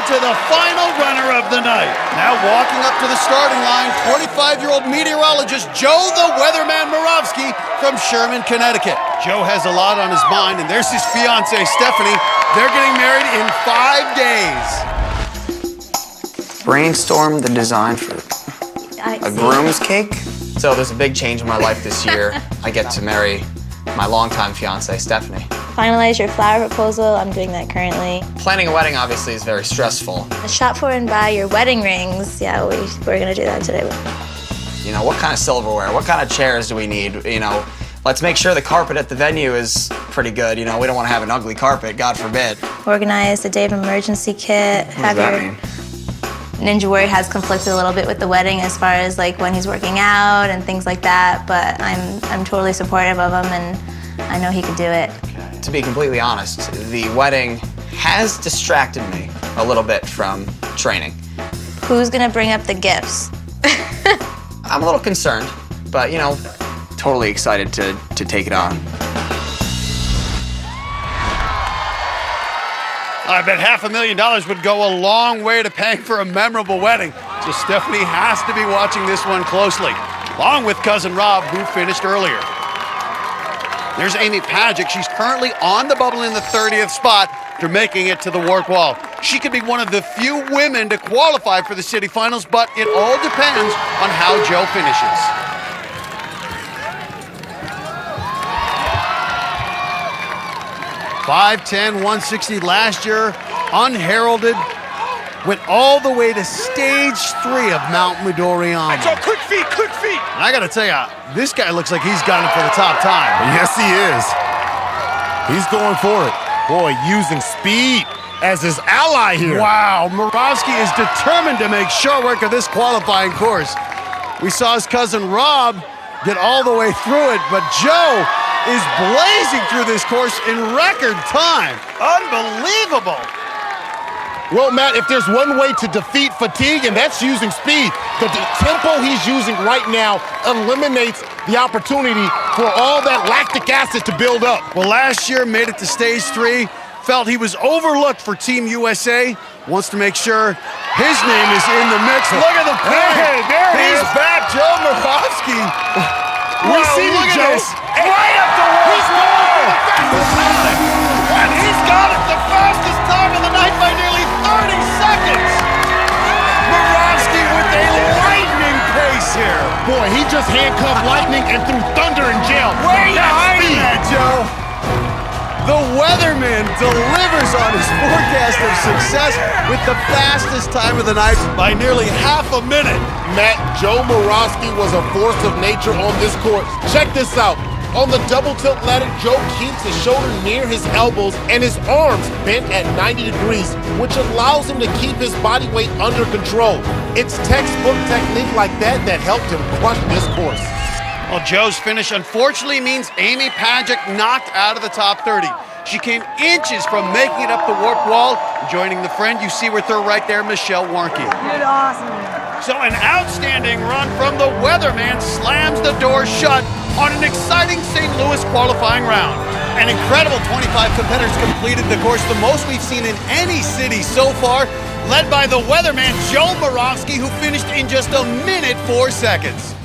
on to the final runner of the night. Now walking up to the starting line, 45-year-old meteorologist Joe the Weatherman Moravsky from Sherman, Connecticut. Joe has a lot on his mind, and there's his fiancée, Stephanie. They're getting married in 5 days. Brainstorm the design for a groom's cake. So there's a big change in my life this year. I get to marry my longtime fiancée, Stephanie. Finalize your flower proposal. I'm doing that currently. Planning a wedding obviously is very stressful. Shop for and buy your wedding rings. Yeah, we're gonna do that today. You know, what kind of silverware? What kind of chairs do we need? You know, let's make sure the carpet at the venue is pretty good. You know, we don't want to have an ugly carpet, God forbid. Organize the day of emergency kit. What does that mean? Ninja Warrior has conflicted a little bit with the wedding as far as like when he's working out and things like that, but I'm totally supportive of him and I know he could do it. To be completely honest, the wedding has distracted me a little bit from training. Who's gonna bring up the gifts? I'm a little concerned, but you know, totally excited to take it on. I bet $500,000 would go a long way to paying for a memorable wedding. So Stephanie has to be watching this one closely, along with cousin Rob, who finished earlier. There's Amy Pajic. She's currently on the bubble in the 30th spot after making it to the work wall. She could be one of the few women to qualify for the city finals, but it all depends on how Joe finishes. .510, 160 last year, unheralded, went all the way to stage 3 of Mount Midoriyama. Quick feet, quick feet. And I gotta tell you, this guy looks like he's got it for the top time. Yes, he is. He's going for it. Boy, using speed as his ally here. Wow, Moravsky is determined to make short work of this qualifying course. We saw his cousin Rob get all the way through it, but Joe is blazing through this course in record time. Unbelievable. Well, Matt, if there's one way to defeat fatigue, and that's using speed, the tempo he's using right now eliminates the opportunity for all that lactic acid to build up. Well, last year made it to stage 3, felt he was overlooked for Team USA, wants to make sure his name is in the mix. Look at the play. Hey, there he He's is. back, Joe Moravsky. We see look you, at Joe. this. Right up the wall. He's going for the fastest time. And he's got it the fastest time of the night by nearly 30 seconds. Moravsky with a lightning pace here. Boy, he just handcuffed lightning and threw thunder in jail. Way That's behind speed. that, Joe. The Weatherman delivers on his forecast of success with the fastest time of the night by nearly half a minute. Matt, Joe Moravsky was a force of nature on this court. Check this out. On the double tilt ladder, Joe keeps his shoulder near his elbows and his arms bent at 90 degrees, which allows him to keep his body weight under control. It's textbook technique like that that helped him crush this course. Well, Joe's finish unfortunately means Amy Pajic knocked out of the top 30. She came inches from making it up the warp wall, joining the friend you see with her right there, Michelle Warnke. You're awesome. So an outstanding run from the Weatherman slams the door shut on an exciting St. Louis qualifying round. An incredible 25 competitors completed the course, the most we've seen in any city so far, led by the Weatherman Joe Moravsky, who finished in just 1 minute 4 seconds.